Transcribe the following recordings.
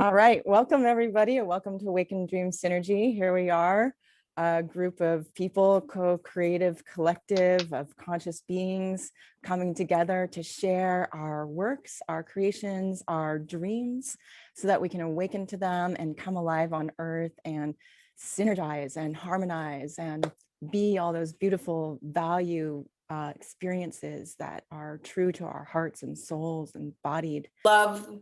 All right, welcome everybody, and welcome to Awaken Dream Synergy. Here we are, a group of people, co-creative collective of conscious beings coming together to share our works, our creations, our dreams, so that we can awaken to them and come alive on earth and synergize and harmonize and be all those beautiful value experiences that are true to our hearts and souls embodied. Love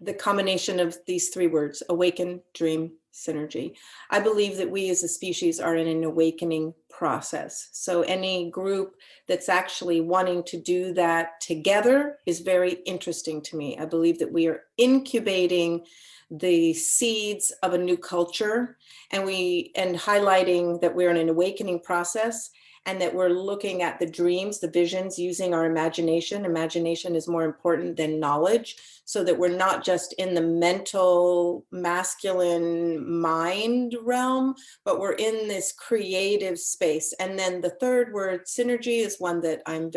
the combination of these three words: awaken, dream, synergy. I believe that we as a species are in an awakening process. So any group that's actually wanting to do that together is very interesting to me. I believe that we are incubating the seeds of a new culture, and highlighting that we're in an awakening process, and that we're looking at the dreams, the visions, using our imagination. Imagination is more important than knowledge, so that we're not just in the mental, masculine mind realm, but we're in this creative space. And then the third word, synergy, is one that I'm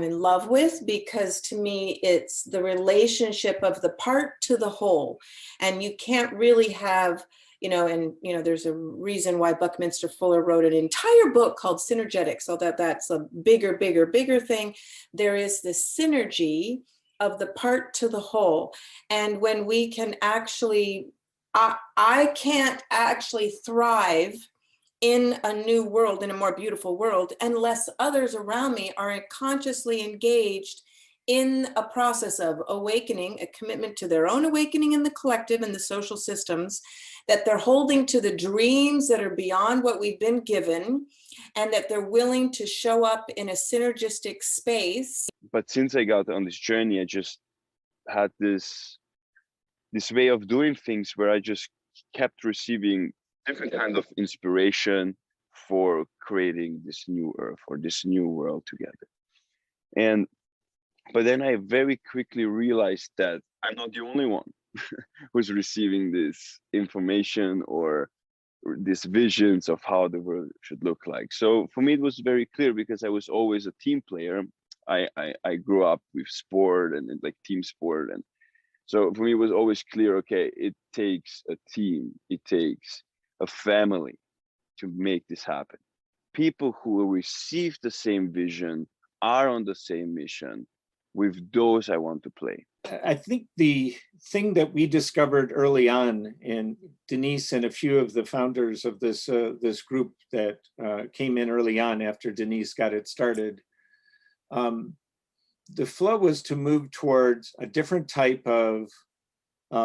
in love with, because to me, it's the relationship of the part to the whole. And you can't really have, there's a reason why Buckminster Fuller wrote an entire book called Synergetics, so that's a bigger thing. There is this synergy of the part to the whole. And when we can actually, I can't actually thrive in a new world, in a more beautiful world, unless others around me are consciously engaged in a process of awakening, a commitment to their own awakening in the collective and the social systems, that they're holding to the dreams that are beyond what we've been given, and that they're willing to show up in a synergistic space. But since I got on this journey, I just had this way of doing things where I just kept receiving different kind of inspiration for creating this new earth or this new world together. But then I very quickly realized that I'm not the only one who's receiving this information or these visions of how the world should look like. So for me, it was very clear, because I was always a team player. I grew up with sport and like team sport. And so for me, it was always clear, okay, it takes a team, it takes a family to make this happen. People who receive the same vision are on the same mission. With those, I want to play. I think the thing that we discovered early on, and Denise and a few of the founders of this group that came in early on after Denise got it started, the flow was to move towards a different type of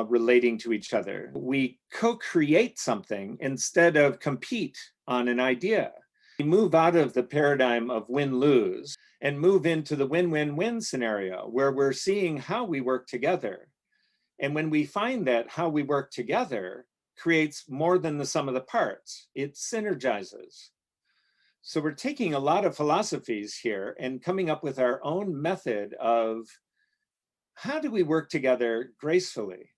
relating to each other. We co-create something instead of compete on an idea. We move out of the paradigm of win-lose and move into the win-win-win scenario, where we're seeing how we work together. And when we find that how we work together creates more than the sum of the parts, it synergizes. So we're taking a lot of philosophies here and coming up with our own method of how do we work together gracefully?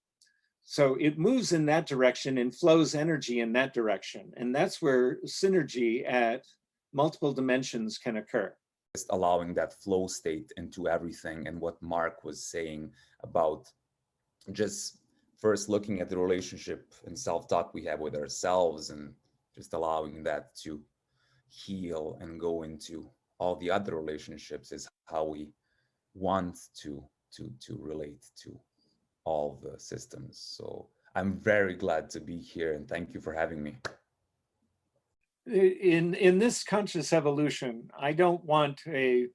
So it moves in that direction and flows energy in that direction. And that's where synergy at multiple dimensions can occur. Just allowing that flow state into everything, and what Mark was saying about just first looking at the relationship and self-talk we have with ourselves, and just allowing that to heal and go into all the other relationships is how we want to relate to all the systems. So I'm very glad to be here, and thank you for having me. In this conscious evolution, I don't want a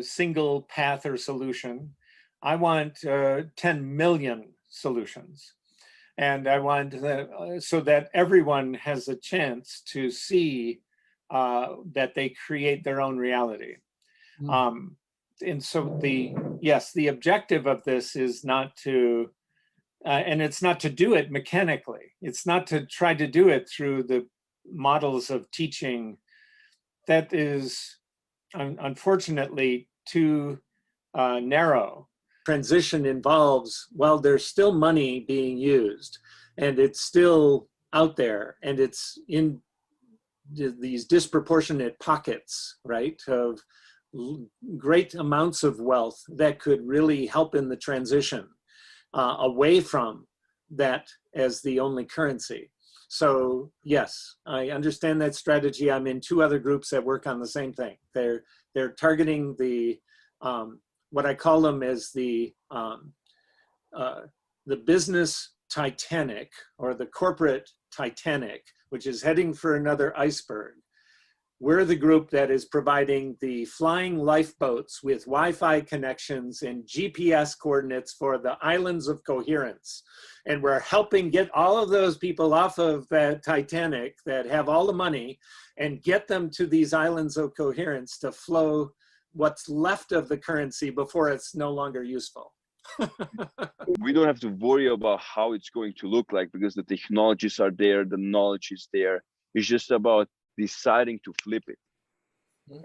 single path or solution. I want 10 million solutions. And I want so that everyone has a chance to see that they create their own reality. And so the objective of this is not to, and it's not to do it mechanically. It's not to try to do it through the models of teaching. That is unfortunately too narrow. Transition involves, well, there's still money being used, and it's still out there, and it's in these disproportionate pockets, right, of great amounts of wealth that could really help in the transition. away from that as the only currency. So yes, I understand that strategy. I'm in 2 other groups that work on the same thing. They're targeting the what I call them is the business Titanic, or the corporate Titanic, which is heading for another iceberg. We're the group that is providing the flying lifeboats with Wi-Fi connections and GPS coordinates for the islands of coherence. And we're helping get all of those people off of that Titanic that have all the money and get them to these islands of coherence to flow what's left of the currency before it's no longer useful. We don't have to worry about how it's going to look like, because the technologies are there, the knowledge is there. It's just about deciding to flip it.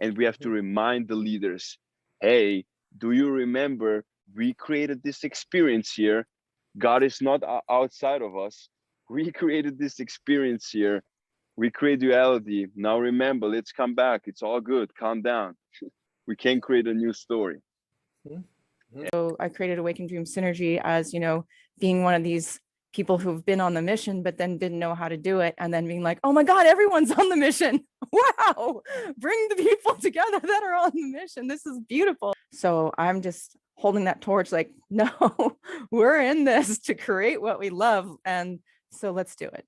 And we have to remind the leaders, hey, do you remember we created this experience here? God is not outside of us. We created this experience here. We create reality. Now remember, let's come back. It's all good. Calm down. We can create a new story. So I created Awaken Dream Synergy as, being one of these people who've been on the mission, but then didn't know how to do it. And then being like, oh my God, everyone's on the mission. Wow. Bring the people together that are on the mission. This is beautiful. So I'm just holding that torch like, no, we're in this to create what we love. And so let's do it.